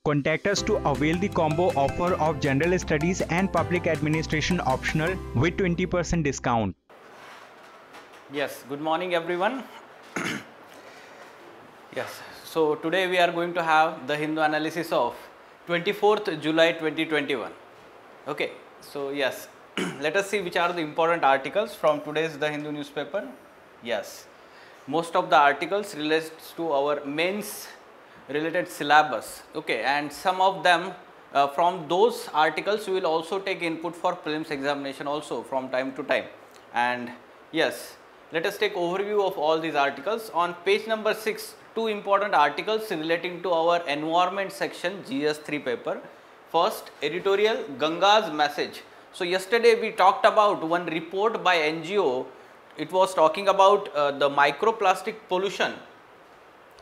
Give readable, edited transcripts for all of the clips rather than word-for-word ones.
Contact us to avail the combo offer of General Studies and Public Administration optional with 20% discount. Yes, good morning everyone. Yes, so today we are going to have the Hindu analysis of 24th July 2021. Okay, so yes, let us see which are the important articles from today's The Hindu newspaper. Yes, most of the articles relates to our mains related syllabus. Okay, and some of them from those articles we will also take input for prelims examination also from time to time. And yes, let us take overview of all these articles. On page number 6, two important articles relating to our environment section GS3 paper. First, editorial Gangas Message. So yesterday we talked about one report by NGO. It was talking about the microplastic pollution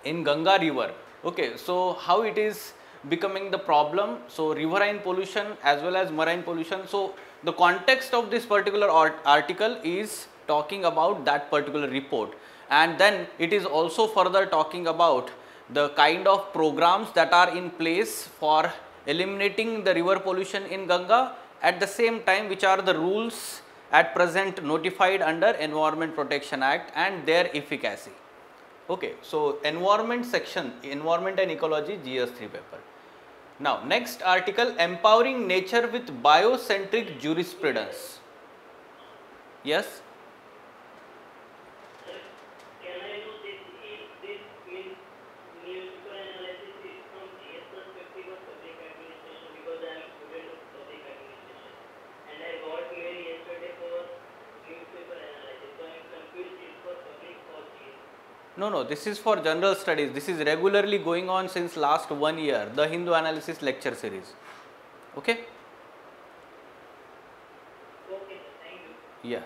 in Ganga river. Okay, so how it is becoming the problem. So riverine pollution as well as marine pollution. So the context of this particular article is talking about that particular report, and then it is also further talking about the kind of programs that are in place for eliminating the river pollution in Ganga, at the same time which are the rules at present notified under Environment Protection Act and their efficacy. Okay, so environment section, environment and ecology GS3 paper. Now next article, empowering nature with biocentric jurisprudence. Yes. No, this is for general studies. This is regularly going on since last 1 year, the Hindu analysis lecture series. Okay? Okay, thank you.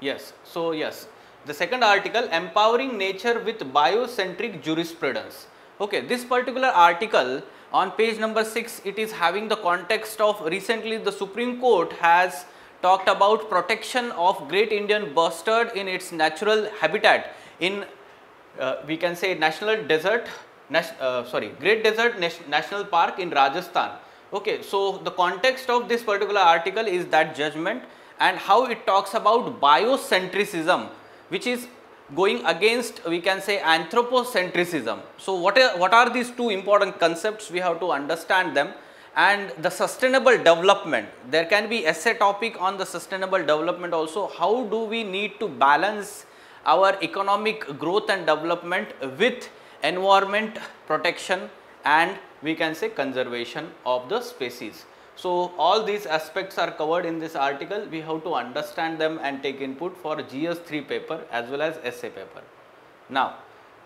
Yes. So yes, the second article, empowering nature with biocentric jurisprudence. Okay, this particular article on page number 6, it is having the context of recently the Supreme Court has talked about protection of Great Indian Bustard in its natural habitat in we can say Great Desert National Park in Rajasthan. Okay, so the context of this particular article is that judgment and how it talks about biocentricism, which is going against, we can say, anthropocentrism. So what are these two important concepts? We have to understand them. And the sustainable development, there can be essay topic on the sustainable development also. How do we need to balance our economic growth and development with environment protection and we can say conservation of the species. So all these aspects are covered in this article. We have to understand them and take input for GS3 paper as well as essay paper. Now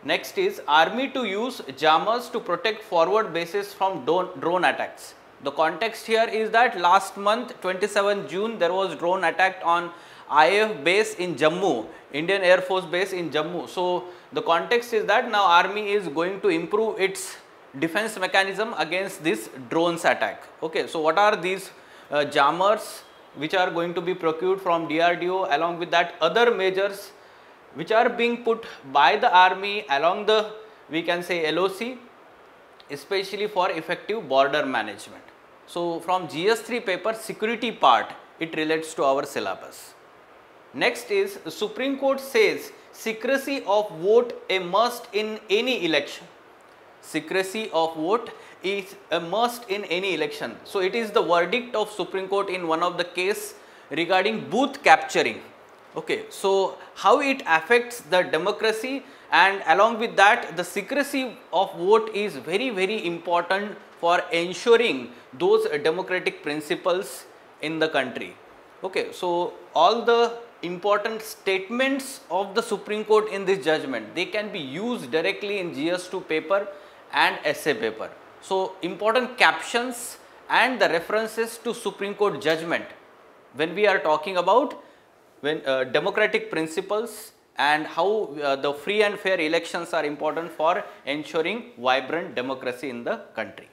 next is army to use jammers to protect forward bases from drone attacks. The context here is that last month 27 June there was drone attack on IAF base in Jammu, Indian Air Force base in Jammu. So the context is that now army is going to improve its defense mechanism against this drones attack. Okay, so what are these jammers which are going to be procured from DRDO, along with that other measures which are being put by the army along the, we can say, LOC, especially for effective border management. So from GS3 paper security part, it relates to our syllabus. Next is Supreme Court says secrecy of vote a must in any election. Secrecy of vote is a must in any election. So it is the verdict of Supreme Court in one of the case regarding booth capturing. Okay, so how it affects the democracy, and along with that the secrecy of vote is very important for ensuring those democratic principles in the country. Okay, so all the important statements of the Supreme Court in this judgment, they can be used directly in GS2 paper and essay paper. So important captions and the references to Supreme Court judgment when we are talking about democratic principles and how the free and fair elections are important for ensuring vibrant democracy in the country.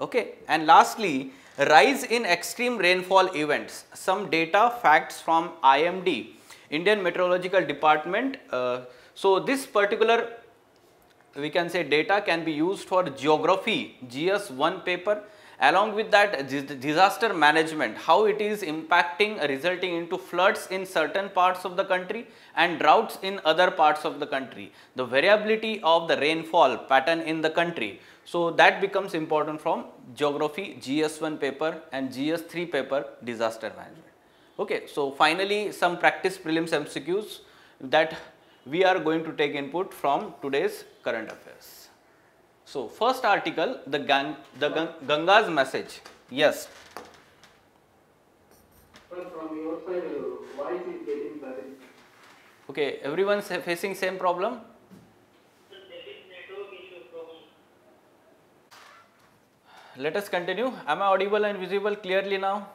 Okay, and lastly, rise in extreme rainfall events, some data facts from IMD, Indian Meteorological Department. So this particular we can say data can be used for geography GS1 paper. Along with that, disaster management, how it is impacting, resulting into floods in certain parts of the country and droughts in other parts of the country, the variability of the rainfall pattern in the country. So that becomes important from geography GS1 paper and GS3 paper, disaster management. Okay, so finally some practice prelims MCQs that we are going to take input from today's current affairs. So first article, the Gangas Message. Yes. Well, from your side, voice is getting buried. Okay, everyone is facing same problem. There is network issue from. Let us continue. Am I audible and visible clearly now?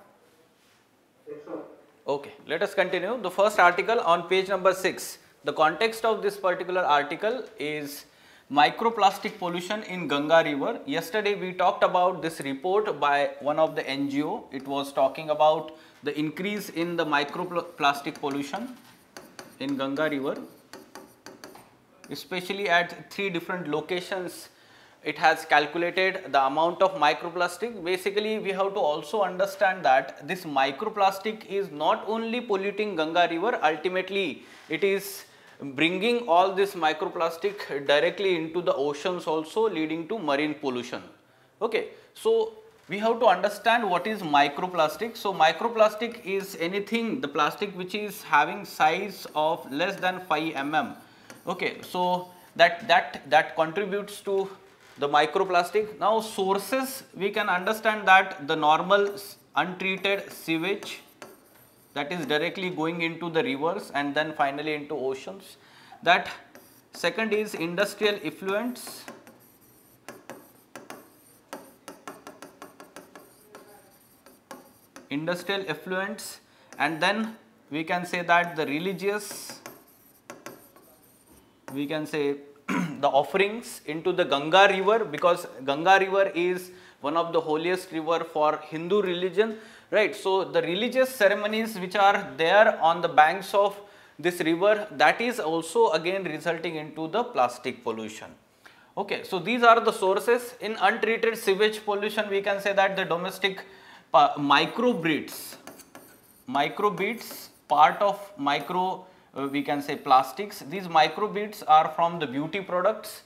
Yes, sir. Okay, let us continue. The first article on page number 6. The context of this particular article is microplastic pollution in Ganga river. Yesterday we talked about this report by one of the NGO. It was talking about the increase in the microplastic pollution in Ganga river, especially at 3 different locations. It has calculated the amount of microplastic. Basically, we have to also understand that this microplastic is not only polluting Ganga river, ultimately it is bringing all this microplastic directly into the oceans also, leading to marine pollution. Okay, so we have to understand what is microplastic. So microplastic is anything, the plastic which is having size of less than 5 mm. Okay, so that contributes to the microplastic. Now sources, we can understand that the normal untreated sewage, that is directly going into the rivers and then finally into oceans. That second is industrial effluents. Industrial effluents, and then we can say that the religious, we can say the offerings into the Ganga river, because Ganga river is one of the holiest river for Hindu religion. Right, so the religious ceremonies which are there on the banks of this river, that is also again resulting into the plastic pollution. Okay, so these are the sources. In untreated sewage pollution, we can say that the domestic microbeads, part of micro, we can say plastics. These microbeads are from the beauty products.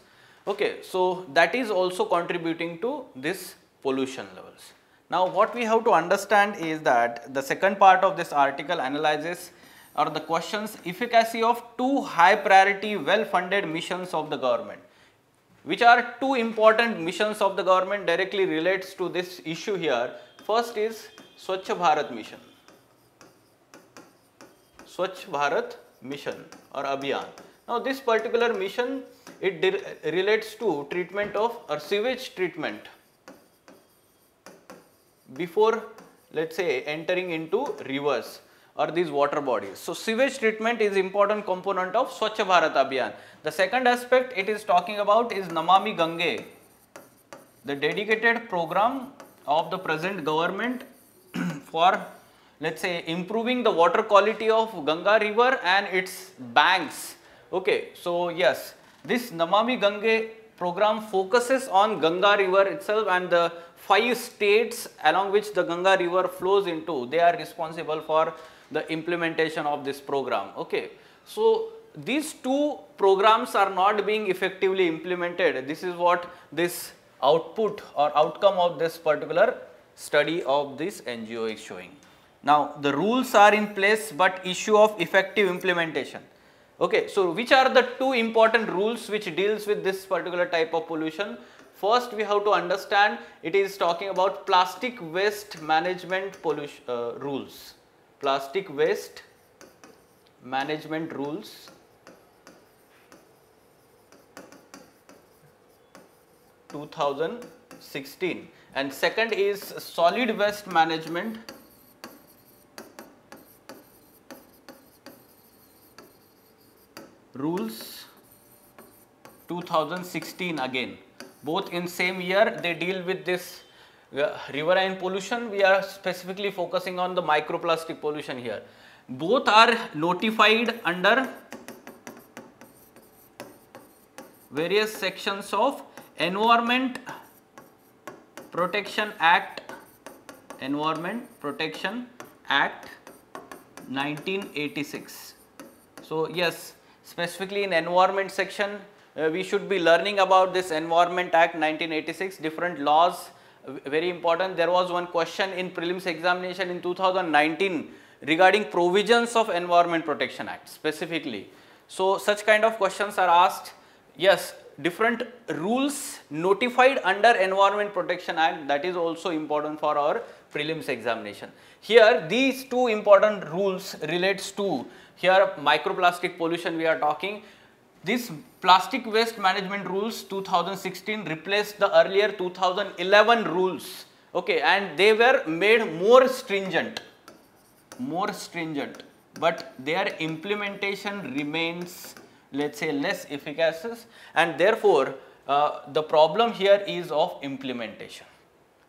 Okay, so that is also contributing to this pollution levels. Now what we have to understand is that the second part of this article analyzes or the questions efficacy of 2 high priority well funded missions of the government. Which are 2 important missions of the government directly relates to this issue here. First is Swachh Bharat mission. Swachh Bharat mission or Abhiyan. Now this particular mission, it relates to treatment of or sewage treatment before, let's say, entering into rivers or these water bodies. So sewage treatment is important component of Swachh Bharat Abhiyan. The second aspect it is talking about is Namami Gange, the dedicated program of the present government for, let's say, improving the water quality of Ganga river and its banks. Okay, so yes, this Namami Gange program focuses on Ganga river itself and the 5 states along which the Ganga river flows into. They are responsible for the implementation of this program. Okay, so these 2 programs are not being effectively implemented. This is what this output or outcome of this particular study of this NGO is showing. Now the rules are in place, but issue of effective implementation. Okay, so which are the 2 important rules which deals with this particular type of pollution? First we have to understand, it is talking about plastic waste management rules. Plastic waste management rules. (2016) and second is solid waste management rules 2016 again. Both in same year, they deal with this riverine pollution. We are specifically focusing on the microplastic pollution here. Both are notified under various sections of Environment Protection Act 1986. So yes, specifically in environment section, we should be learning about this Environment Act 1986, different laws, very important. There was one question in prelims examination in 2019 regarding provisions of Environment Protection Act specifically. So such kind of questions are asked. Yes, different rules notified under Environment Protection Act, that is also important for our prelims examination. Here these two important rules relates to, here microplastic pollution we are talking. This plastic waste management rules 2016 replaced the earlier 2011 rules, okay, and they were made more stringent, but their implementation remains, let's say, less efficacious, and therefore the problem here is of implementation.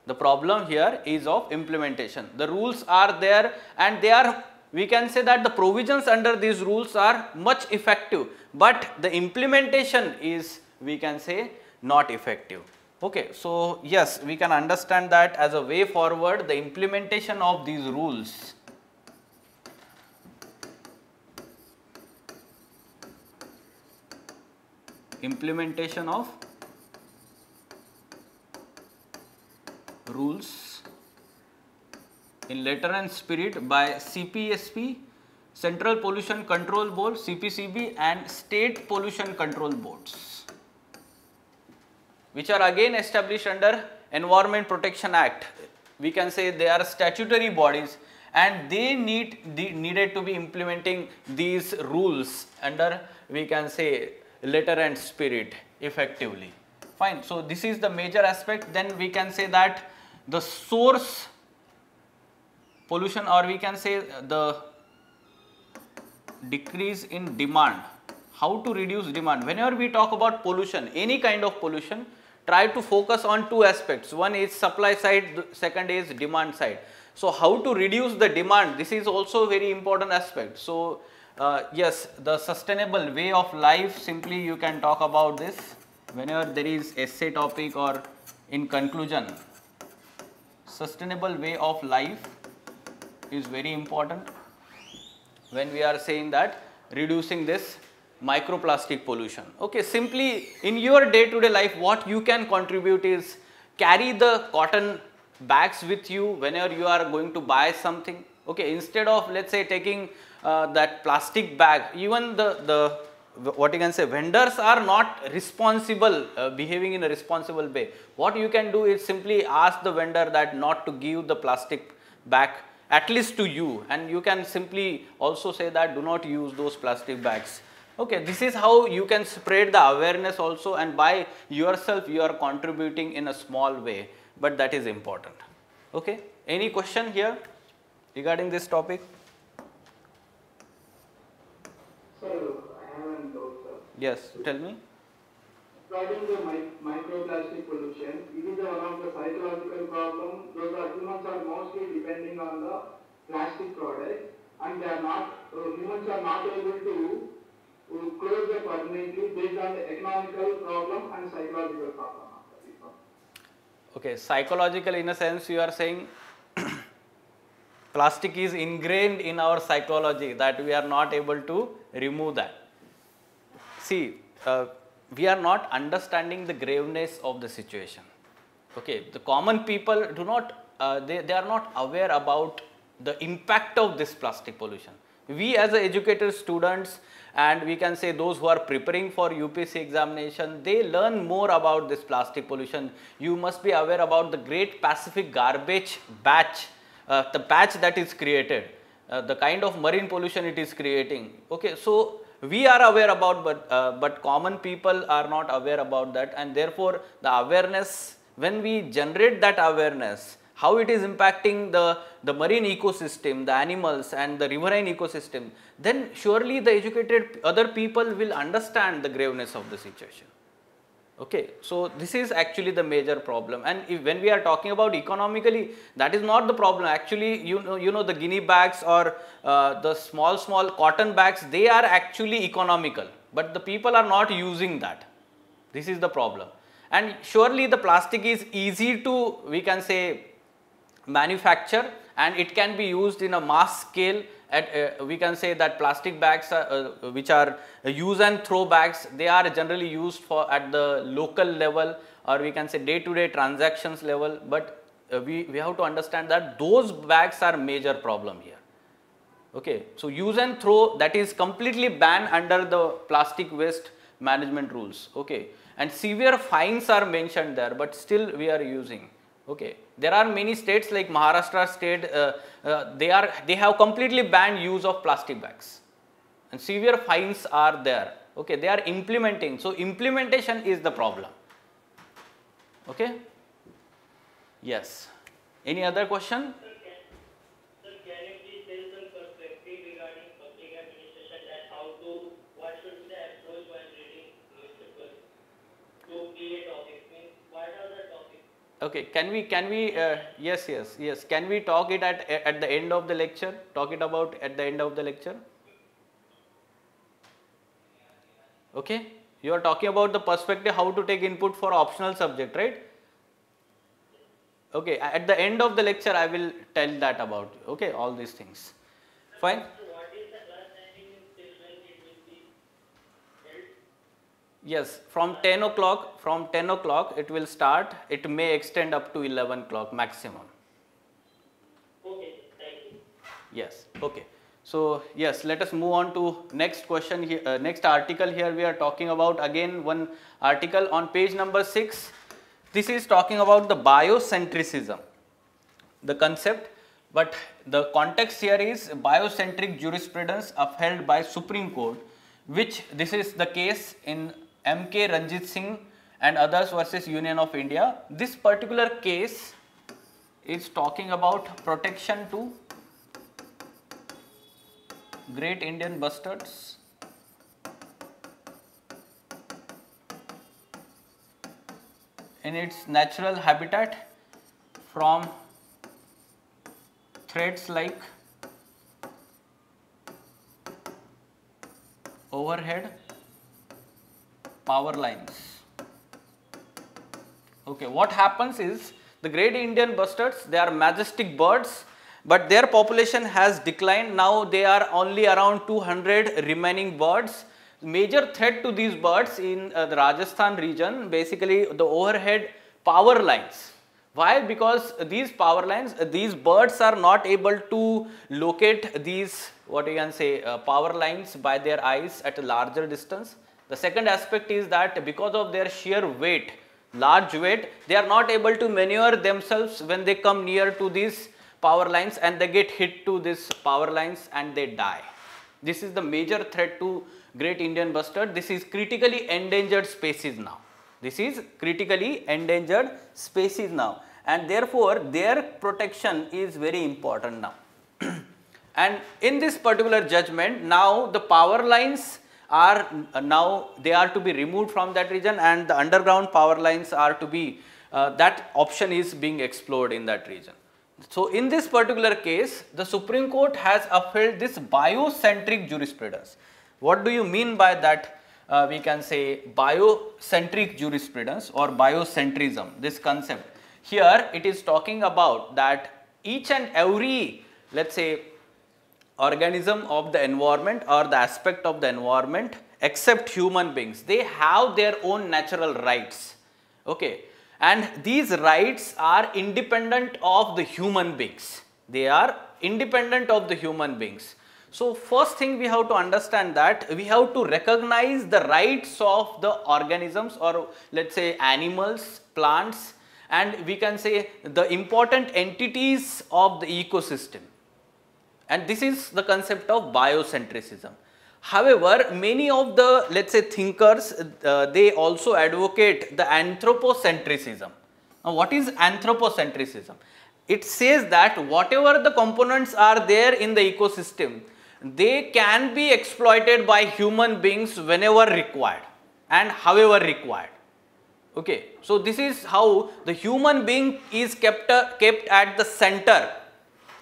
The rules are there and they are, we can say that the provisions under these rules are much effective, but the implementation is, we can say, not effective. Okay, so yes, we can understand that as a way forward, the implementation of these rules in letter and spirit by CPSP, Central Pollution Control Board, CPCB, and State Pollution Control Boards, which are again established under Environment Protection Act. We can say they are statutory bodies and they needed to be implementing these rules under, we can say, letter and spirit effectively. Fine. So this is the major aspect. Then we can say that the source pollution, or we can say the decrease in demand. How to reduce demand? Whenever we talk about pollution, any kind of pollution, try to focus on two aspects. One is supply side, second is demand side. So how to reduce the demand? This is also a very important aspect. So yes, the sustainable way of life, simply you can talk about this whenever there is essay topic or in conclusion. Sustainable way of life is very important when we are saying that reducing this microplastic pollution. Okay, simply in your day-to-day life, what you can contribute is carry the cotton bags with you whenever you are going to buy something. Okay, instead of, let's say, taking that plastic bag, even the what you can say, vendors are not responsible, behaving in a responsible way. What you can do is simply ask the vendor that not to give the plastic bag, at least to you, and you can simply also say that do not use those plastic bags. Okay, this is how you can spread the awareness also, and by yourself you are contributing in a small way, but that is important. Okay, any question here regarding this topic? Sir, I have a doubt, sir. Yes, tell me. Regarding the microplastic pollution, it is one of the psychological problems. Those are humans are mostly depending on the plastic product, and they are not, humans are not able to close them permanently based on the economical problem and psychological problem. Okay, psychological in a sense you are saying plastic is ingrained in our psychology that we are not able to remove that. See, we are not understanding the graveness of the situation. Okay, the common people do not, they are not aware about the impact of this plastic pollution. We as educated students, and we can say those who are preparing for UPSC examination, they learn more about this plastic pollution. You must be aware about the Great Pacific Garbage Patch, the patch that is created, the kind of marine pollution it is creating. Okay, so we are aware about, but common people are not aware about that, and therefore the awareness, when we generate that awareness, how it is impacting the marine ecosystem, the animals and the riverine ecosystem, then surely the educated other people will understand the graveness of the situation. Okay, so this is actually the major problem, and when we are talking about economically, that is not the problem. Actually, you know the guinea bags or the small cotton bags, they are actually economical, but the people are not using that. This is the problem. And surely the plastic is easy to, we can say, manufacture, and it can be used in a mass scale. At we can say that plastic bags are, which are use and throw bags, they are generally used for at the local level, or we can say day-to-day transactions level, but we have to understand that those bags are major problem here. Okay, so use and throw, that is completely banned under the plastic waste management rules. Okay, and severe fines are mentioned there, but still we are using. Okay, there are many states like Maharashtra state, they have completely banned use of plastic bags, and severe fines are there. Okay, they are implementing. So implementation is the problem. Okay. Yes. Any other question? Sir, can you please tell some perspective regarding public administration and what should be the approach while reading newspapers to create topics? Means what are the topics? Okay, can we yes, can we talk it at the end of the lecture? Talk it about at the end of the lecture. Okay, you are talking about the perspective how to take input for optional subject, right? Okay, at the end of the lecture I will tell that about, okay, all these things. Fine. So what is the class timing till when it will be held? Yes, from 10 o'clock it will start. It may extend up to 11 o'clock maximum. Okay, thank you. Yes, okay. So yes, let us move on to next question here. Next article here we are talking about again one article on page number 6. This is talking about the biocentricism, the concept, but the context here is biocentric jurisprudence upheld by Supreme Court, which this is the case in M.K. Ranjit Singh and others versus Union of India. This particular case is talking about protection to great Indian bustards in its natural habitat from threats like overhead power lines. Okay, what happens is the great Indian bustards, they are majestic birds, but their population has declined. Now they are only around 200 remaining birds. Major threat to these birds in the Rajasthan region, basically the overhead power lines. Why? Because these power lines, these birds are not able to locate these, what you can say, power lines by their eyes at a larger distance. The second aspect is that because of their sheer weight, large weight, they are not able to maneuver themselves when they come near to these power lines, and they get hit to these power lines and they die. This is the major threat to great Indian bustard. This is critically endangered species now. This is critically endangered species now, and therefore their protection is very important now. And in this particular judgment, now the power lines are they are to be removed from that region, and the underground power lines are to be that option is being explored in that region. So in this particular case, the Supreme Court has upheld this biocentric jurisprudence. What do you mean by that? We can say biocentric jurisprudence or biocentrism, this concept. Here it is talking about that each and every, let's say, organism of the environment or the aspect of the environment except human beings, they have their own natural rights. Okay. And these rights are independent of the human beings. They are independent of the human beings. So first thing we have to understand that we have to recognize the rights of the organisms, or let's say animals, plants, and we can say the important entities of the ecosystem. And this is the concept of biocentricism. However, many of the, let's say, thinkers, they also advocate the anthropocentrism. Now, what is anthropocentrism? It says that whatever the components are there in the ecosystem, they can be exploited by human beings whenever required and however required. Okay. So, this is how the human being is kept at the center,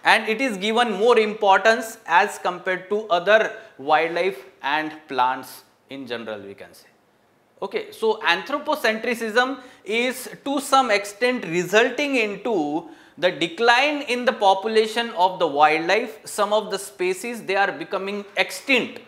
and it is given more importance as compared to other wildlife and plants in general, we can say. Okay, so anthropocentrism is to some extent resulting into the decline in the population of the wildlife. Some of the species, they are becoming extinct.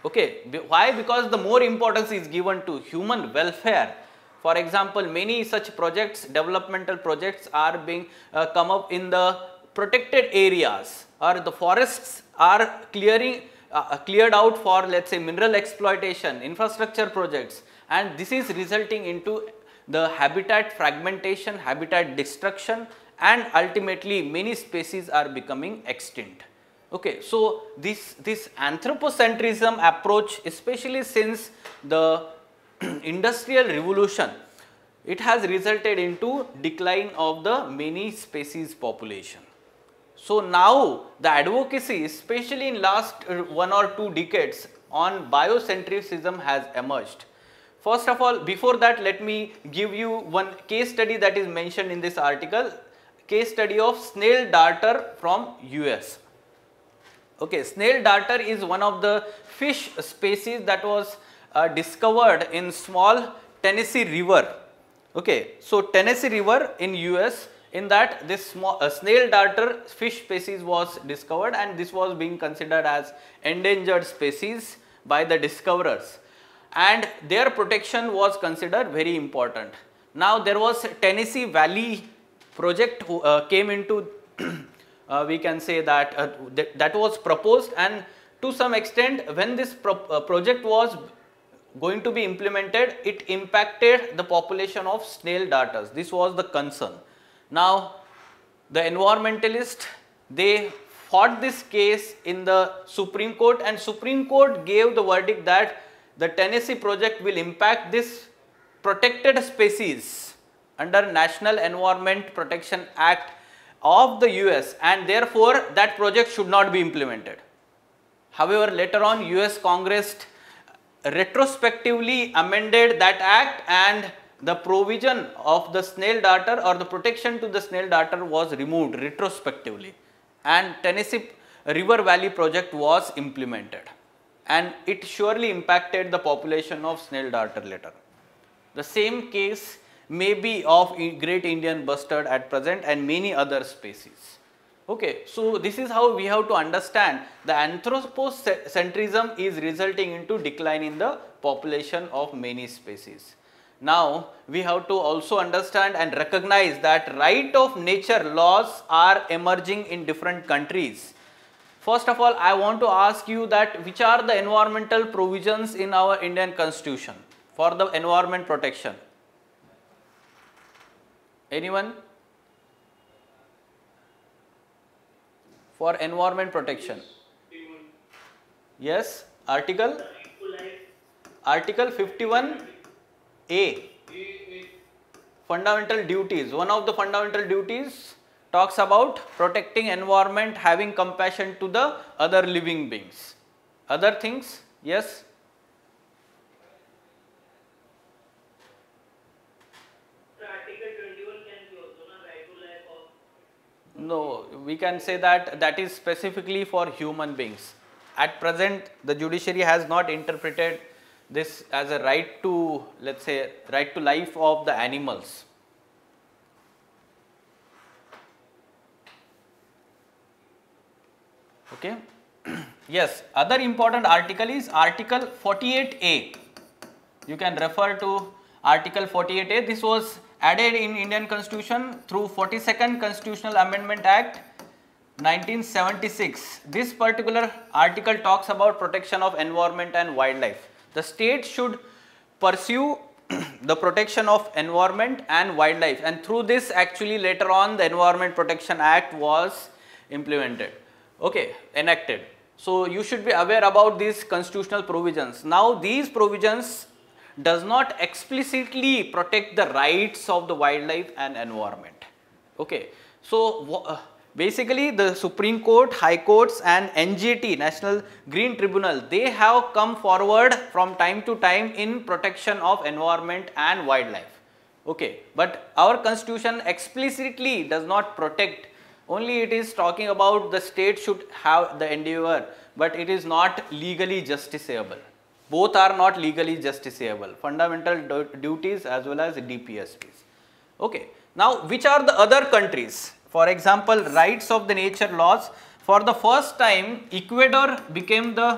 Okay, why? Because the more importance is given to human welfare. For example, many such projects, developmental projects are being come up in the protected areas, or the forests are cleared out for, let's say, mineral exploitation, infrastructure projects, and this is resulting into the habitat fragmentation, habitat destruction, and ultimately many species are becoming extinct. Okay, so this anthropocentrism approach, especially since the industrial revolution, it has resulted into decline of the many species population. So now the advocacy, especially in last 1 or 2 decades, on biocentrism has emerged. First of all, before that, let me give you one case study that is mentioned in this article, case study of snail darter from US. Okay, snail darter is one of the fish species that was discovered in small Tennessee River. Okay, so Tennessee River in US, in that this small snail darter fish species was discovered, and this was being considered as endangered species by the discoverers, and their protection was considered very important. Now there was Tennessee Valley project came into we can say that that was proposed, and to some extent when this project was going to be implemented, it impacted the population of snail darters. This was the concern. Now the environmentalists, they fought this case in the Supreme Court, and Supreme Court gave the verdict that the Tennessee project will impact this protected species under National Environment Protection Act of the US, and therefore that project should not be implemented. However, later on US Congress retrospectively amended that act, and the provision of the snail darter or the protection to the snail darter was removed retrospectively, and Tennessee River Valley project was implemented, and it surely impacted the population of snail darter later. The same case may be of great Indian bustard at present and many other species. Okay, so this is how we have to understand the anthropocentrism is resulting into decline in the population of many species. Now we have to also understand and recognize that right of nature laws are emerging in different countries. First of all, I want to ask you that which are the environmental provisions in our Indian Constitution for the environment protection? Anyone? For environment protection? Yes, Article 51A, fundamental duties. One of the fundamental duties talks about protecting environment, having compassion to the other living beings. Other things? Yes? No, we can say that that is specifically for human beings. At present, the judiciary has not interpreted this as a right to, let's say, right to life of the animals. Okay. Yes, other important article is Article 48A. You can refer to Article 48A. This was added in Indian Constitution through 42nd Constitutional Amendment Act 1976. This particular article talks about protection of environment and wildlife. The state should pursue the protection of environment and wildlife, and through this actually later on the Environment Protection Act was implemented, okay, enacted. So you should be aware about these constitutional provisions. Now these provisions does not explicitly protect the rights of the wildlife and environment. Okay. So basically the Supreme Court, High Courts and NGT, National Green Tribunal, they have come forward from time to time in protection of environment and wildlife. Okay. But our constitution explicitly does not protect, only it is talking about the state should have the endeavor, but it is not legally justiciable. Both are not legally justiciable, fundamental duties as well as DPSPs. Okay. Now, which are the other countries? For example, rights of the nature laws. For the first time, Ecuador became the,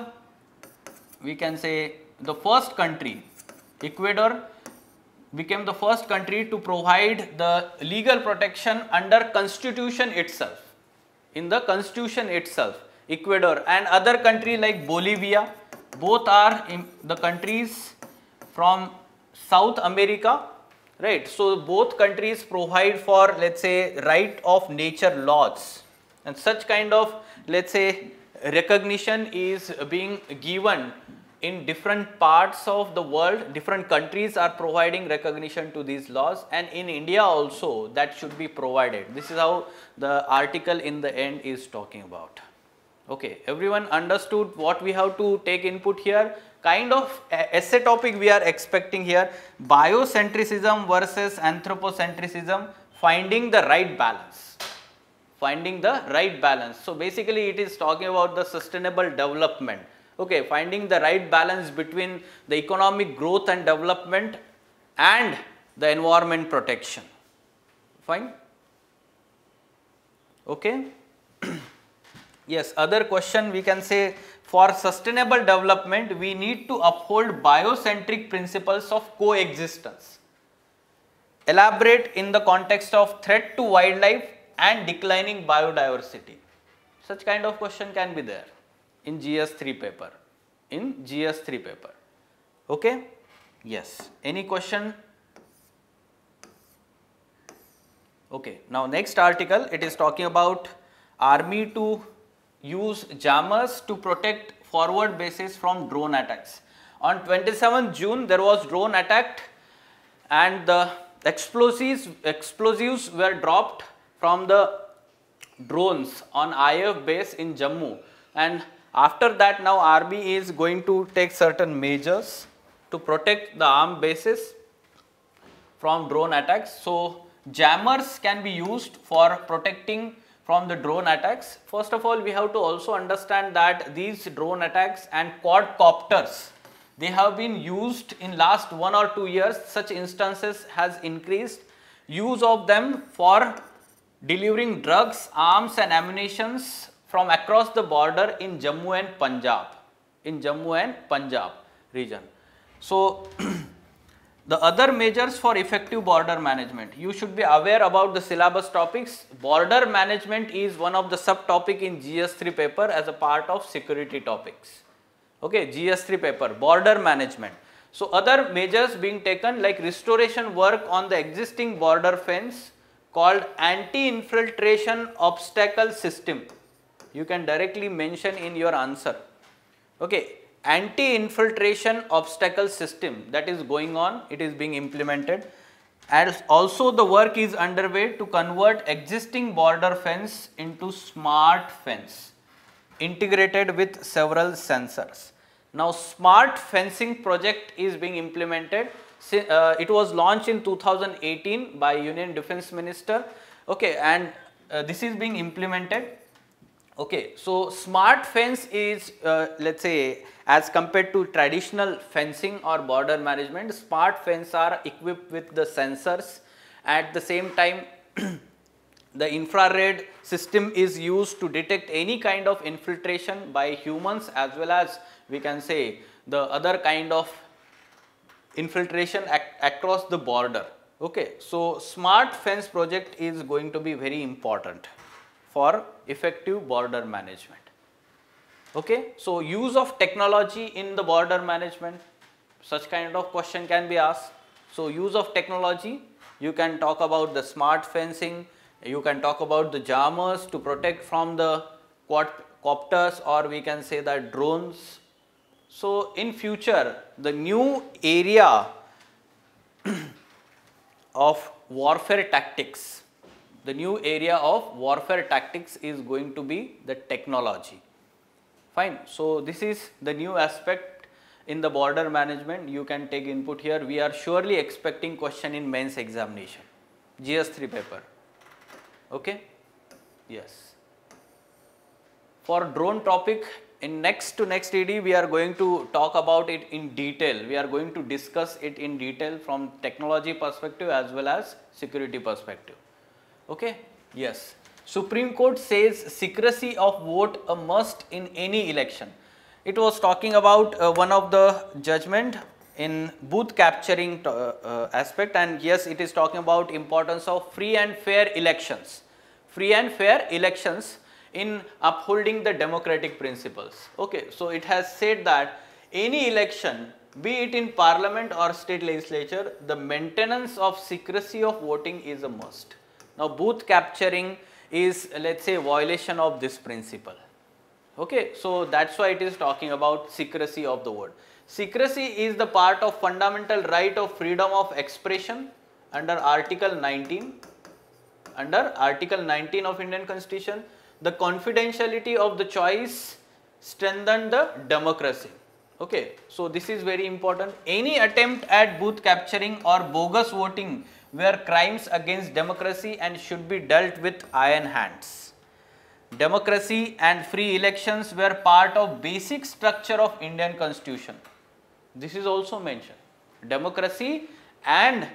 we can say, the first country. Ecuador became the first country to provide the legal protection under constitution itself. In the constitution itself, Ecuador and other country like Bolivia, both are in the countries from South America, right? So both countries provide for, let's say, right of nature laws, and such kind of, let's say, recognition is being given in different parts of the world. Different countries are providing recognition to these laws, and in India also that should be provided. This is how the article in the end is talking about. Okay, everyone understood what we have to take input here? Kind of essay topic we are expecting here: biocentrism versus anthropocentrism, finding the right balance. Finding the right balance. So basically it is talking about the sustainable development. Okay, finding the right balance between the economic growth and development and the environment protection. Fine? Okay. Yes, other question we can say, for sustainable development we need to uphold biocentric principles of coexistence. Elaborate in the context of threat to wildlife and declining biodiversity. Such kind of question can be there in GS3 paper. In GS3 paper. Okay? Yes. Any question? Okay. Now next article, it is talking about army to use jammers to protect forward bases from drone attacks. On 27th June there was drone attack and the explosives were dropped from the drones on IF base in Jammu, and after that now army is going to take certain measures to protect the armed bases from drone attacks. So jammers can be used for protecting from the drone attacks. First of all, we have to also understand that these drone attacks and quadcopters, they have been used in last 1 or 2 years. Such instances has increased. Use of them for delivering drugs, arms and ammunitions from across the border in Jammu and Punjab, region. So the other measures for effective border management, you should be aware about the syllabus topics. Border management is one of the subtopic in GS3 paper as a part of security topics. Okay, GS3 paper, border management. So other measures being taken like restoration work on the existing border fence called anti-infiltration obstacle system. You can directly mention in your answer. Okay. Anti-infiltration obstacle system that is going on, it is being implemented, and also the work is underway to convert existing border fence into smart fence integrated with several sensors. Now smart fencing project is being implemented. It was launched in 2018 by Union Defence Minister. Okay, and this is being implemented. Okay, so smart fence is let's say, as compared to traditional fencing or border management, smart fence are equipped with the sensors. At the same time, the infrared system is used to detect any kind of infiltration by humans, as well as we can say the other kind of infiltration across the border. Okay, so smart fence project is going to be very important for effective border management. Okay, so use of technology in the border management, such kind of question can be asked. So use of technology, you can talk about the smart fencing, you can talk about the jammers to protect from the quadcopters, or we can say that drones. So in future, the new area of warfare tactics, the new area of warfare tactics is going to be the technology. Fine. So this is the new aspect in the border management. You can take input here. We are surely expecting question in mains examination, GS3 paper. Okay. Yes. For drone topic, in next ED we are going to talk about it in detail. We are going to discuss it in detail from technology perspective as well as security perspective. Okay? Yes. Supreme Court says secrecy of vote a must in any election. It was talking about one of the judgment in booth capturing aspect, and yes, it is talking about importance of free and fair elections. Free and fair elections in upholding the democratic principles. Okay, so it has said that any election, be it in parliament or state legislature, the maintenance of secrecy of voting is a must. Now, booth capturing is, let's say, violation of this principle. Okay, so that's why it is talking about secrecy of the vote. Secrecy is the part of fundamental right of freedom of expression under Article 19. Under Article 19 of Indian Constitution, the confidentiality of the choice strengthen the democracy. Okay, so this is very important. Any attempt at booth capturing or bogus voting were crimes against democracy and should be dealt with iron hands. Democracy and free elections were part of basic structure of Indian Constitution. This is also mentioned. Democracy and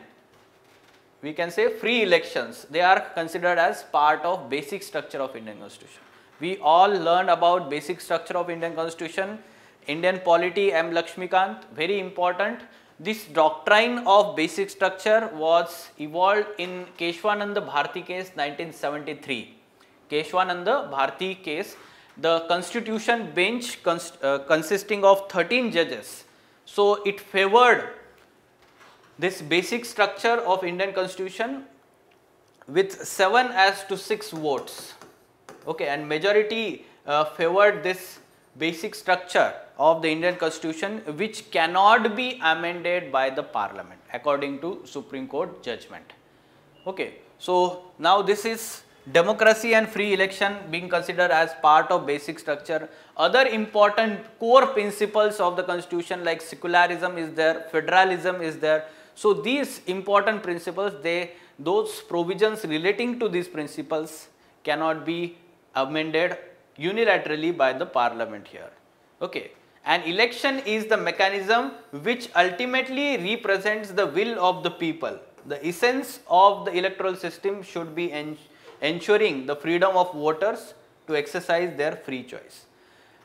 we can say free elections, they are considered as part of basic structure of Indian Constitution. We all learned about basic structure of Indian Constitution, Indian polity, M. Laxmikant, very important. This doctrine of basic structure was evolved in Keshwananda Bharti case 1973. Keshwananda Bharti case, the constitution bench consisting of 13 judges. So, it favored this basic structure of Indian Constitution with 7-6 votes. Okay, and majority favored this basic structure of the Indian Constitution, which cannot be amended by the Parliament according to Supreme Court judgment. Okay, so now this is democracy and free election being considered as part of basic structure. Other important core principles of the Constitution like secularism is there, federalism is there. So these important principles, those provisions relating to these principles cannot be amended unilaterally by the Parliament here. Okay. An election is the mechanism which ultimately represents the will of the people. The essence of the electoral system should be ensuring the freedom of voters to exercise their free choice.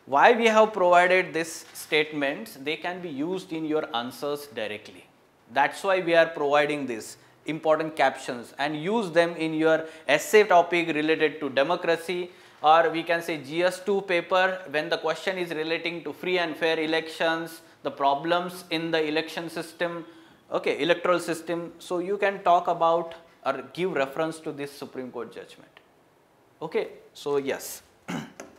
Why we have provided these statements? They can be used in your answers directly. That's why we are providing these important captions and use them in your essay topic related to democracy, or we can say GS2 paper when the question is relating to free and fair elections, the problems in the election system, okay, electoral system. So you can talk about or give reference to this Supreme Court judgment. Okay, so yes.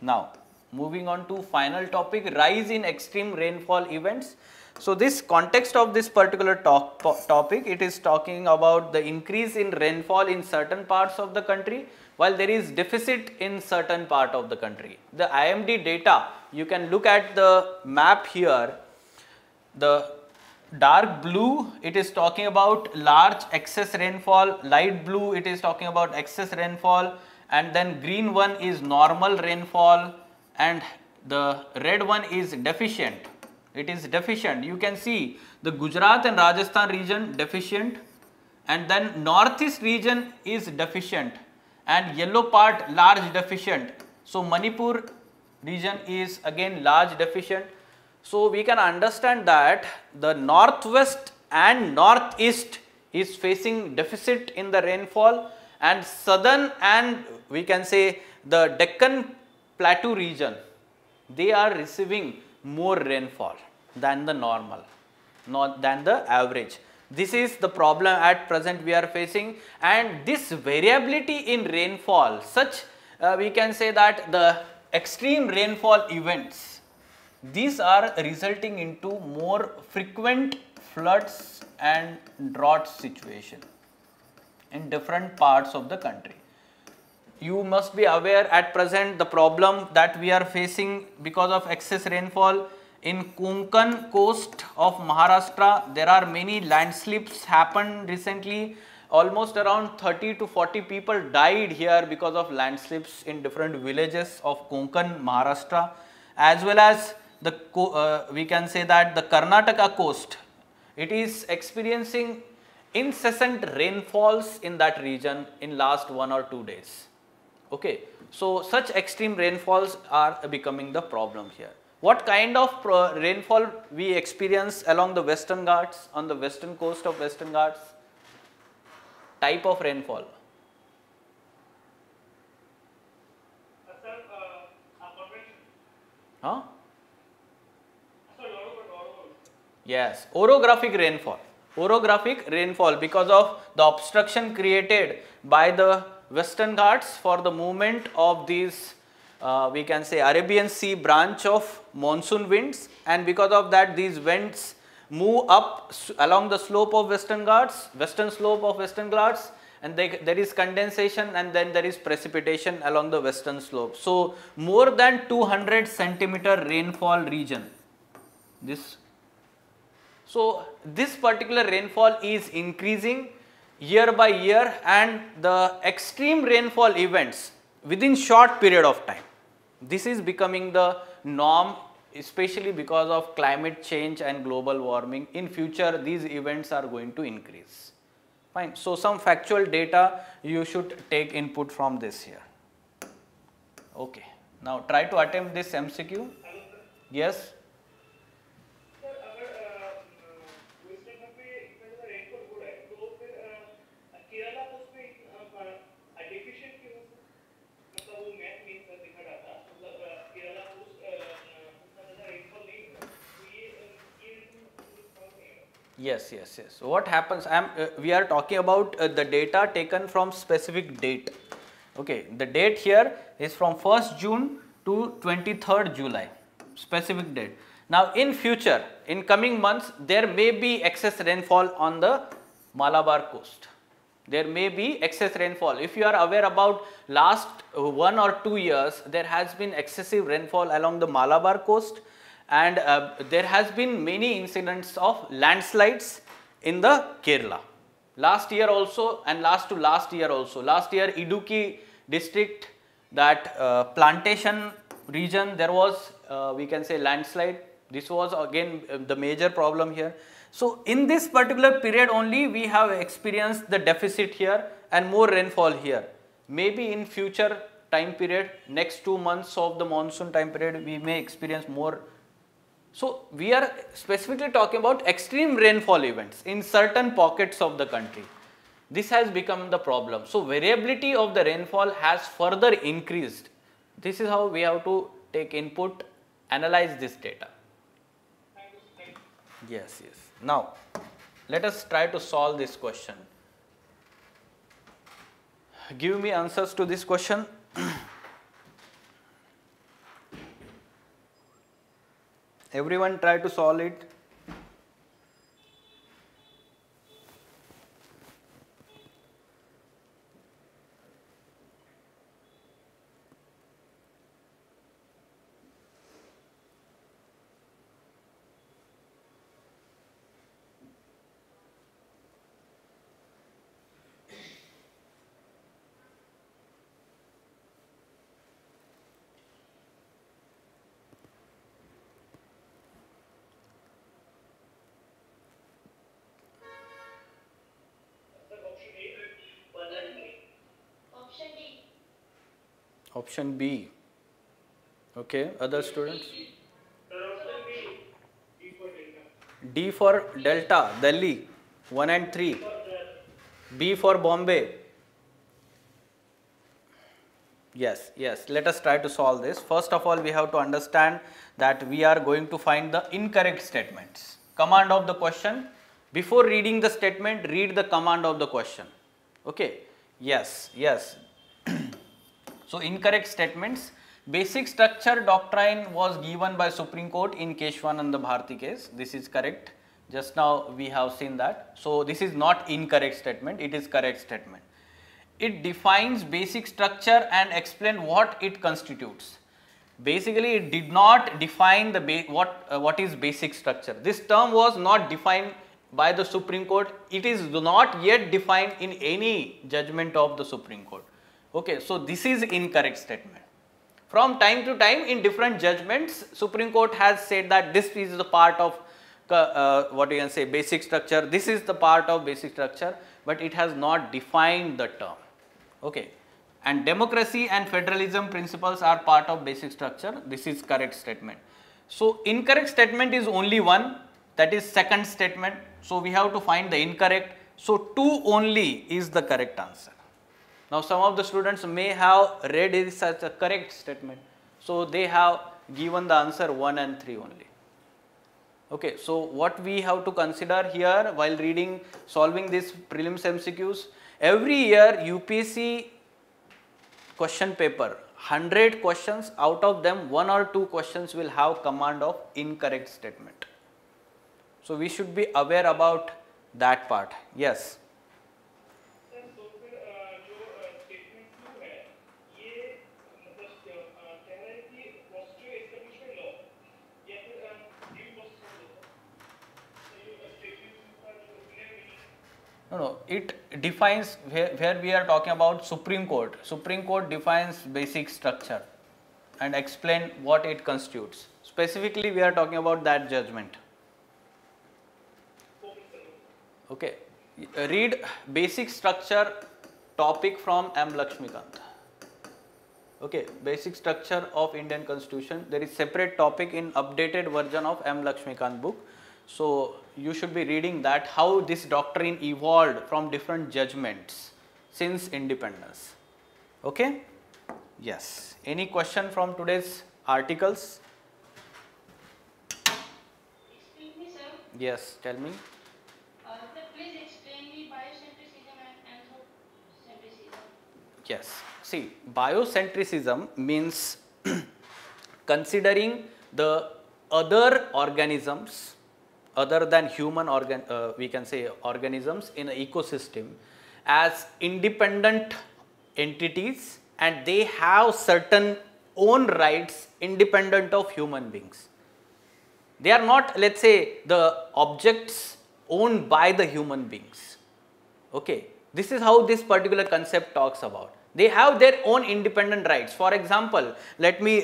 Now moving on to final topic, rise in extreme rainfall events. So this context of this particular topic, it is talking about the increase in rainfall in certain parts of the country, while there is deficit in certain part of the country. The IMD data, you can look at the map here. The dark blue, it is talking about large excess rainfall, light blue, it is talking about excess rainfall, and then green one is normal rainfall, and the red one is deficient. It is deficient. You can see the Gujarat and Rajasthan region deficient, and then northeast region is deficient, and yellow part large deficient. So Manipur region is again large deficient. So we can understand that the northwest and northeast is facing deficit in the rainfall, and southern and we can say the Deccan Plateau region, they are receiving more rainfall than the normal, not than the average. This is the problem at present we are facing, and this variability in rainfall, such we can say that the extreme rainfall events, these are resulting into more frequent floods and drought situation in different parts of the country. You must be aware at present the problem that we are facing because of excess rainfall. In Konkan coast of Maharashtra, there are many landslips happened recently. Almost around 30 to 40 people died here because of landslips in different villages of Konkan, Maharashtra. as well as the we can say that the Karnataka coast, it is experiencing incessant rainfalls in that region in last 1 or 2 days. Okay, so such extreme rainfalls are becoming the problem here. What kind of rainfall we experience along the Western Ghats, on the western coast of Western Ghats? Type of rainfall? Huh? Yes, orographic rainfall. Orographic rainfall because of the obstruction created by the Western Ghats for the movement of these we can say Arabian Sea branch of monsoon winds, and because of that these winds move up along the slope of Western Ghats, western slope of Western Ghats, and there is condensation and then there is precipitation along the western slope. So more than 200 centimeter rainfall region. So this particular rainfall is increasing year by year, and the extreme rainfall events within short period of time, this is becoming the norm, especially because of climate change and global warming. In future these events are going to increase. Fine. So some factual data you should take input from this here. Okay. Now try to attempt this MCQ. Yes. Yes. So what happens? We are talking about the data taken from specific date. Okay, the date here is from 1st June to 23rd July, specific date. Now in future, in coming months, there may be excess rainfall on the Malabar coast. There may be excess rainfall. If you are aware about last 1 or 2 years, there has been excessive rainfall along the Malabar coast, and there has been many incidents of landslides in the Kerala. Last year also and last year also. Last year Idukki district, that plantation region, there was we can say landslide. This was again the major problem here. So in this particular period only we have experienced the deficit here and more rainfall here. Maybe in future time period, next 2 months of the monsoon time period, we may experience more. So we are specifically talking about extreme rainfall events in certain pockets of the country. This has become the problem. So variability of the rainfall has further increased. This is how we have to take input, analyze this data. Yes. Now let us try to solve this question. Give me answers to this question. Everyone try to solve it. Option B. Okay, other students? D for Delta, Delhi, 1 and 3. B for Bombay. Yes. Let us try to solve this. First of all, we have to understand that we are going to find the incorrect statements. Command of the question. Before reading the statement, read the command of the question. Okay. Yes. So incorrect statements. Basic structure doctrine was given by Supreme Court in Keshwananda Bharti case. This is correct. Just now we have seen that. So this is not incorrect statement, it is correct statement. It defines basic structure and explain what it constitutes. Basically it did not define the what is basic structure. This term was not defined by the Supreme Court. It is not yet defined in any judgment of the Supreme Court. Okay, so this is incorrect statement. From time to time in different judgments, Supreme Court has said that this is the part of what you can say basic structure, this is the part of basic structure, but it has not defined the term. Okay. And democracy and federalism principles are part of basic structure. This is correct statement. So incorrect statement is only one, that is second statement. So we have to find the incorrect. So 2 only is the correct answer. Now some of the students may have read it as a correct statement. So they have given the answer 1 and 3 only. Okay, so what we have to consider here while reading, solving this prelims MCQs, every year UPSC question paper, 100 questions, out of them 1 or 2 questions will have command of incorrect statement. So we should be aware about that part. Yes. No, it defines where we are talking about Supreme Court. Supreme Court defines basic structure and explain what it constitutes. Specifically, we are talking about that judgment. Okay, read basic structure topic from M. Laxmikant. Okay, basic structure of Indian Constitution. There is separate topic in updated version of M. Laxmikant book. So you should be reading that, how this doctrine evolved from different judgments since independence. Okay? Yes. Any question from today's articles? Excuse me, sir. Yes, tell me. Sir, please explain me biocentrism and anthropocentrism. Yes. See, biocentrism means considering the other organisms other than human we can say organisms in an ecosystem as independent entities, and they have certain own rights independent of human beings. They are not, let's say, the objects owned by the human beings. Okay, this is how this particular concept talks about. They have their own independent rights. For example, let me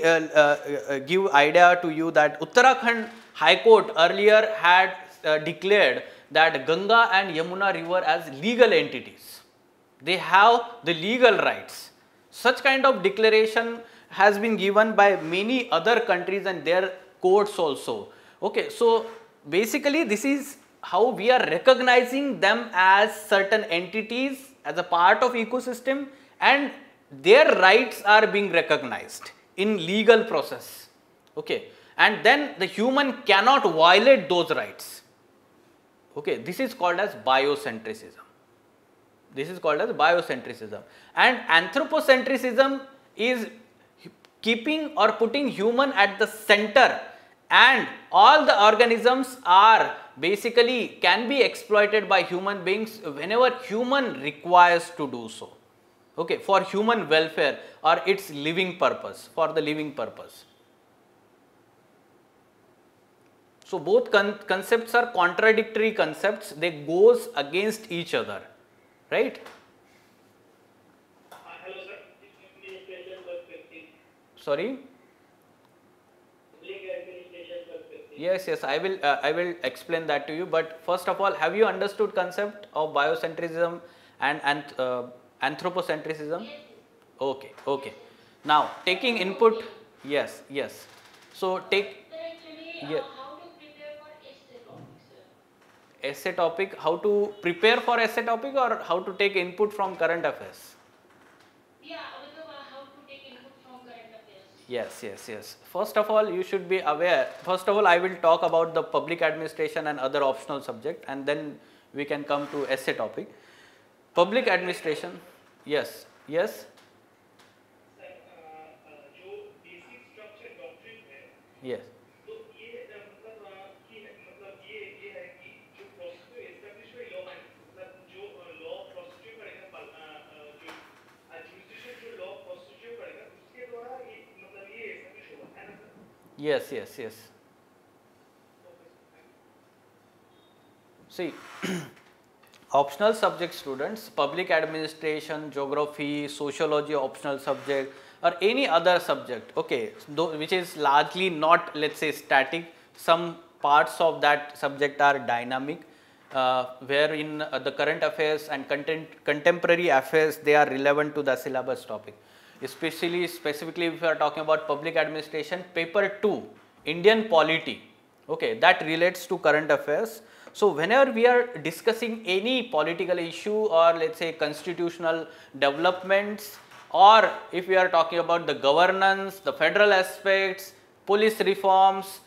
give idea to you that Uttarakhand High Court earlier had declared that Ganga and Yamuna river as legal entities. They have the legal rights. Such kind of declaration has been given by many other countries and their courts also. Okay, so basically this is how we are recognizing them as certain entities as a part of ecosystem, and their rights are being recognized in legal process. Okay, and then the human cannot violate those rights. Okay, this is called as biocentrism. This is called as biocentrism. And anthropocentrism is keeping or putting human at the center, and all the organisms are basically can be exploited by human beings whenever human requires to do so. Okay, for human welfare or its living purpose, for the living purpose. So both concepts are contradictory concepts, they goes against each other, right? Hello sir, administration perspective. Sorry? Public administration perspective. Yes, I will explain that to you, but first of all, have you understood concept of biocentrism and anthropocentrism? Yes. Okay. Now taking input, yes. So take, Sir, actually, yeah. how to prepare for essay topic, sir? Essay topic, how to prepare for essay topic or how to take input from current affairs? Yeah, how to take input from current affairs. Yes. First of all, you should be aware. First of all, I will talk about the public administration and other optional subject, and then we can come to essay topic. Public administration, yes. Sir जो basic structure doctrine है Yes. तो ये मतलब ये है कि जो procedure establishment law है, मतलब जो लॉ प्रोसीड्यूर करेगा जो एडमिनिस्ट्रेशन जो लॉ प्रोसीड्यूर करेगा उसके द्वारा ये मतलब ये एस्टैब्लिश होगा, है ना sir? Yes. See, optional subject students, public administration, geography, sociology optional subject, or any other subject, okay, which is largely not, let's say, static. Some parts of that subject are dynamic, wherein the current affairs and contemporary affairs, they are relevant to the syllabus topic. Specifically if we are talking about public administration, paper 2, Indian polity, okay, that relates to current affairs. So whenever we are discussing any political issue or let's say constitutional developments, or if we are talking about the governance, the federal aspects, police reforms,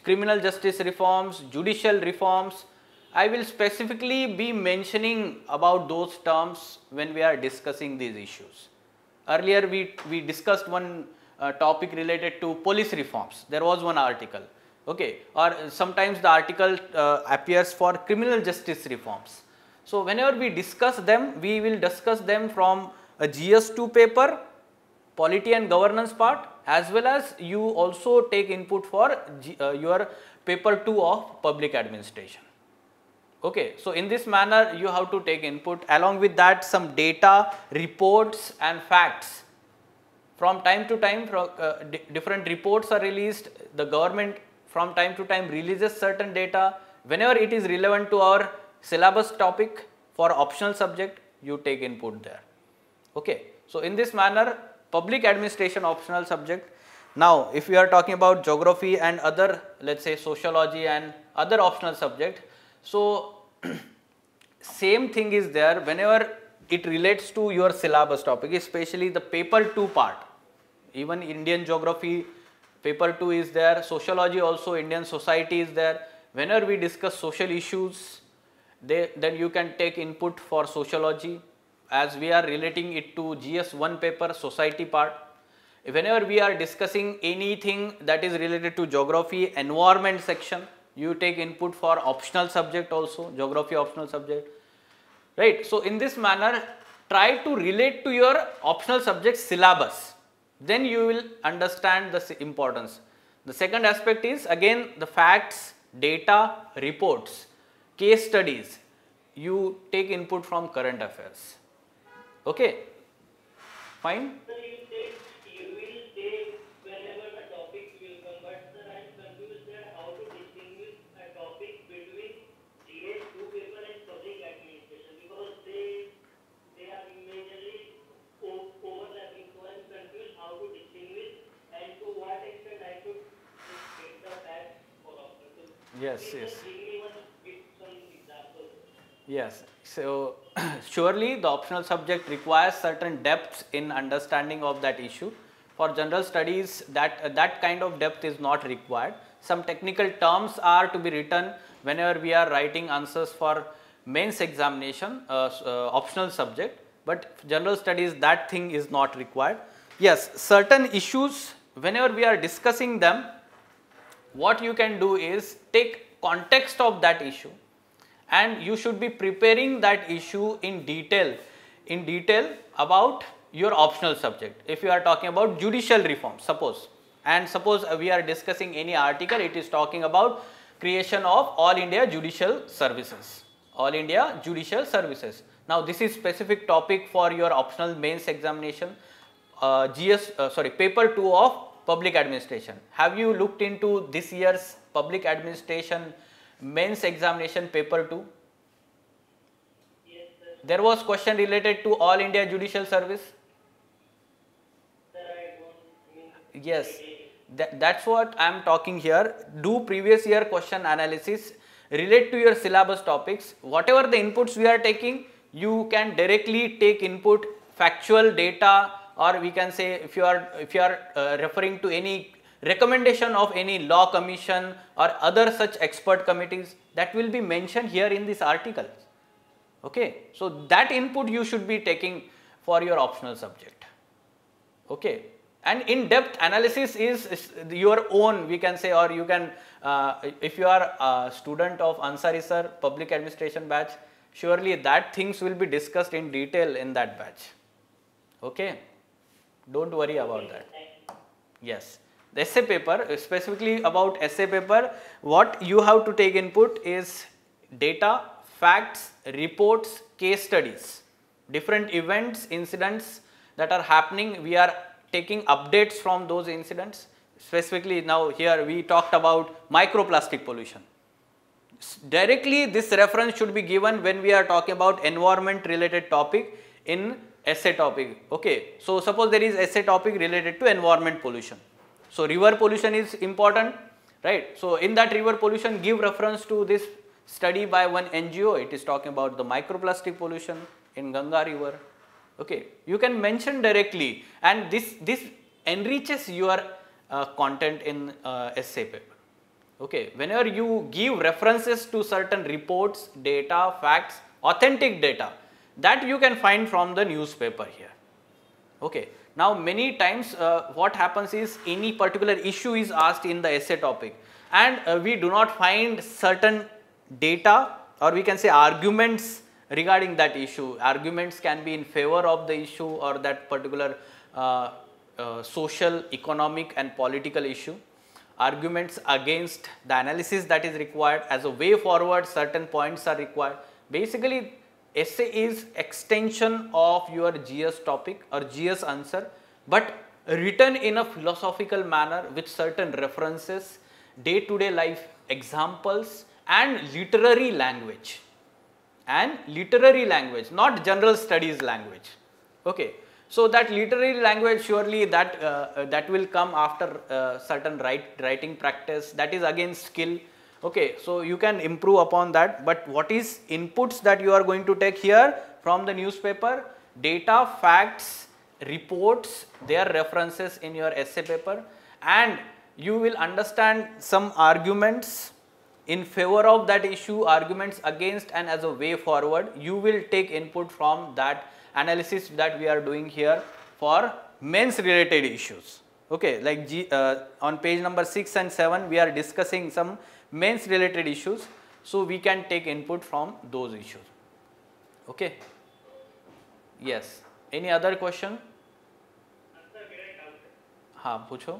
criminal justice reforms, judicial reforms, I will specifically be mentioning about those terms when we are discussing these issues. Earlier we discussed one topic related to police reforms. There was one article, okay, or sometimes the article appears for criminal justice reforms. So whenever we discuss them, we will discuss them from a GS2 paper, polity and governance part, as well as you also take input for your paper 2 of public administration. Okay, so in this manner you have to take input. Along with that, some data, reports and facts. From time to time, different reports are released. The government from time to time releases certain data. Whenever it is relevant to our syllabus topic for optional subject, you take input there. Okay, so in this manner, public administration optional subject. Now, if we are talking about geography and other, let's say, sociology and other optional subject, so same thing is there whenever it relates to your syllabus topic, especially the paper 2 part. Even Indian geography, paper 2 is there, sociology also, Indian society is there. Whenever we discuss social issues, then you can take input for sociology, as we are relating it to GS1 paper, society part. Whenever we are discussing anything that is related to geography, environment section, you take input for optional subject also, geography optional subject, right. So in this manner, try to relate to your optional subject syllabus, then you will understand the importance. The second aspect is again the facts, data, reports, case studies, you take input from current affairs. Okay, fine. Sir, you will say whenever the topic will come, but sir, I am confused that how to distinguish a topic between GS2 paper and public administration, because they are majorly overlapping. So I am confused how to distinguish and to what extent I should get the facts for optional. Yes, Please yes. give me some examples. Yes, so surely the optional subject requires certain depth in understanding of that issue. For general studies, that kind of depth is not required. Some technical terms are to be written whenever we are writing answers for mains examination, optional subject, but general studies, that thing is not required. Yes, certain issues, whenever we are discussing them, what you can do is take context of that issue, and you should be preparing that issue in detail about your optional subject. If you are talking about judicial reform, suppose we are discussing any article, it is talking about creation of All India Judicial Services, All India Judicial Services. Now this is specific topic for your optional mains examination, paper 2 of public administration. Have you looked into this year's public administration mains examination paper 2? Yes, sir. There was question related to All India Judicial Service. Sir, I don't mean. Yes, that's what I am talking here. Do previous year question analysis, relate to your syllabus topics. Whatever the inputs we are taking, you can directly take input, factual data, or we can say if you are referring to any recommendation of any law commission or other such expert committees, that will be mentioned here in this article. Okay, so that input you should be taking for your optional subject. Okay, and in-depth analysis is your own, we can say, or you can, if you are a student of Ansari Sir public administration batch, surely that things will be discussed in detail in that batch. Okay, don't worry about that. Yes. The essay paper, specifically about essay paper, what you have to take input is data, facts, reports, case studies, different events, incidents that are happening. We are taking updates from those incidents. Specifically now here we talked about microplastic pollution. Directly this reference should be given when we are talking about environment related topic in essay topic. Okay, so suppose there is essay topic related to environment pollution. So river pollution is important, right? So in that river pollution, give reference to this study by one NGO. It is talking about the microplastic pollution in Ganga river. Okay, you can mention directly, and this enriches your content in essay paper. Okay, whenever you give references to certain reports, data, facts, authentic data, that you can find from the newspaper here. Okay, now many times what happens is any particular issue is asked in the essay topic, and we do not find certain data, or we can say arguments regarding that issue. Arguments can be in favor of the issue or that particular social, economic and political issue. Arguments against the analysis that is required. As a way forward, certain points are required. Basically, essay is extension of your GS topic or GS answer, but written in a philosophical manner with certain references, day-to-day life examples and literary language. And literary language, not general studies language. Okay. So that literary language, surely that that will come after certain writing practice. That is again skill. Okay, so you can improve upon that. But what is inputs that you are going to take here from the newspaper? Data, facts, reports, their references in your essay paper, and you will understand some arguments in favor of that issue, arguments against, and as a way forward. You will take input from that analysis that we are doing here for mains related issues. Okay, like on page number 6 and 7 we are discussing some mains related issues, so we can take input from those issues. Okay. Yes, any other question? हाँ पूछो.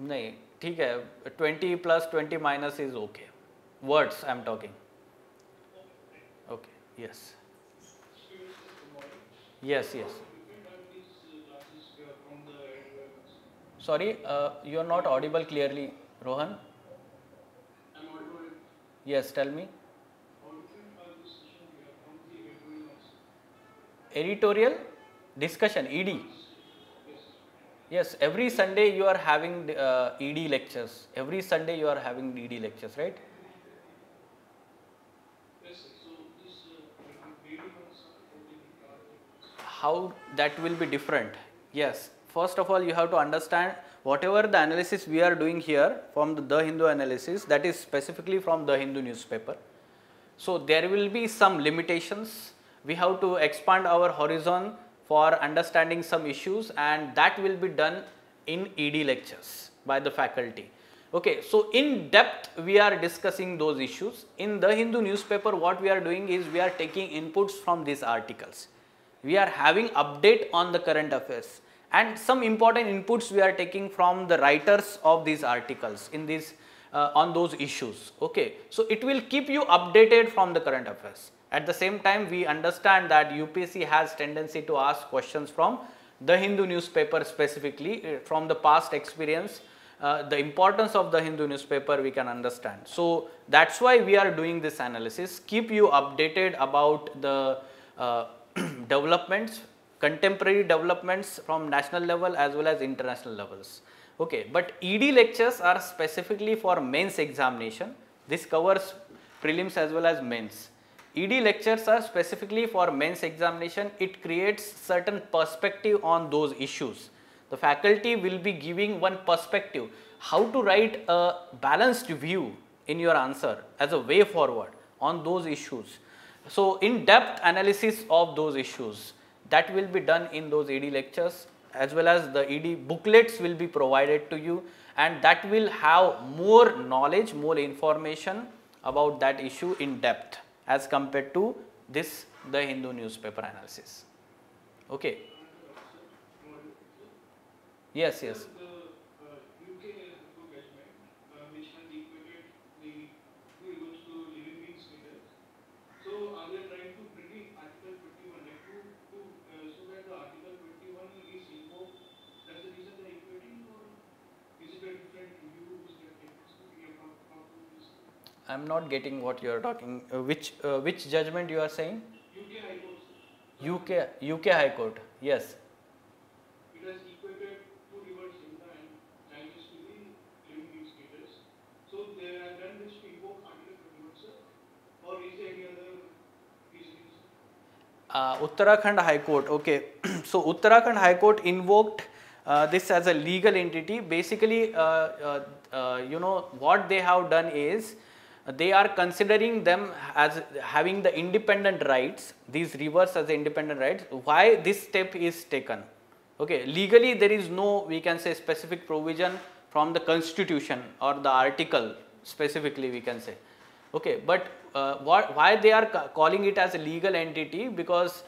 नहीं ठीक है, 20 plus 20 minus is okay. Words I am talking. Okay. Yes. Yes. Yes. Sorry, you are not audible clearly, Rohan. Yes, tell me. Editorial discussion, ED. Yes, every Sunday you are having ED lectures. Every Sunday you are having ED lectures, right? How that will be different? Yes. First of all, you have to understand whatever the analysis we are doing here from the Hindu analysis, that is specifically from the Hindu newspaper. So there will be some limitations. We have to expand our horizon for understanding some issues, and that will be done in ED lectures by the faculty. Okay, so in depth we are discussing those issues. In the Hindu newspaper, what we are doing is we are taking inputs from these articles. We are having update on the current affairs, and some important inputs we are taking from the writers of these articles in these on those issues. Okay, so it will keep you updated from the current affairs. At the same time, we understand that UPSC has tendency to ask questions from the Hindu newspaper specifically. From the past experience, the importance of the Hindu newspaper we can understand. So that's why we are doing this analysis, keep you updated about the developments, contemporary developments from national level as well as international levels. Okay, but ED lectures are specifically for mains examination. This covers prelims as well as mains. ED lectures are specifically for mains examination. It creates certain perspective on those issues. The faculty will be giving one perspective, how to write a balanced view in your answer as a way forward on those issues. So in-depth analysis of those issues, that will be done in those ED lectures, as well as the ED booklets will be provided to you, and that will have more knowledge, more information about that issue in depth as compared to this the Hindu newspaper analysis. Okay. Yes, yes. The UK judgment, which has equated the two rivers to living beings meters. So are they trying to bring in Article 21 like so that the Article 21 is invoked? That's the reason they're equating, or is it a different view which they're taking? So we have how to this? I'm not getting what you are talking. Which judgment you are saying? UK High Court. UK High Court. Yes. It has equated two rivers in and Ganges to the living beings meters. So they have done this to invoke Article 21, sir, or is there any other reasoning, sir? Uttarakhand High Court. Okay. So Uttarakhand High Court invoked this as a legal entity. Basically, you know what they have done is they are considering them as having the independent rights, these rivers as the independent rights. Why this step is taken? Okay, legally there is no, we can say, specific provision from the constitution or the article specifically, we can say. Okay, but why they are calling it as a legal entity? Because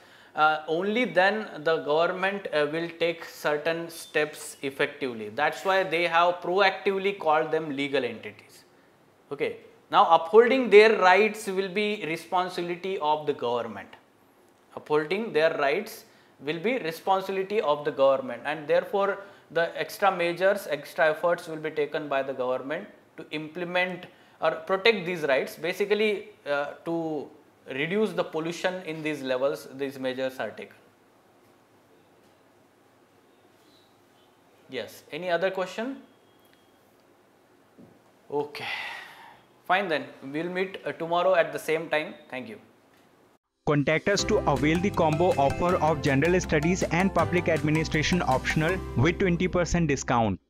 only then the government will take certain steps effectively. That's why they have proactively called them legal entities. Okay. Now upholding their rights will be responsibility of the government. Upholding their rights will be responsibility of the government, and therefore the extra measures, extra efforts will be taken by the government to implement or protect these rights. Basically to reduce the pollution in these levels, these measures are taken. Yes, any other question? Okay. Fine then, we will meet tomorrow at the same time. Thank you. Contact us to avail the combo offer of General Studies and Public Administration optional with 20% discount.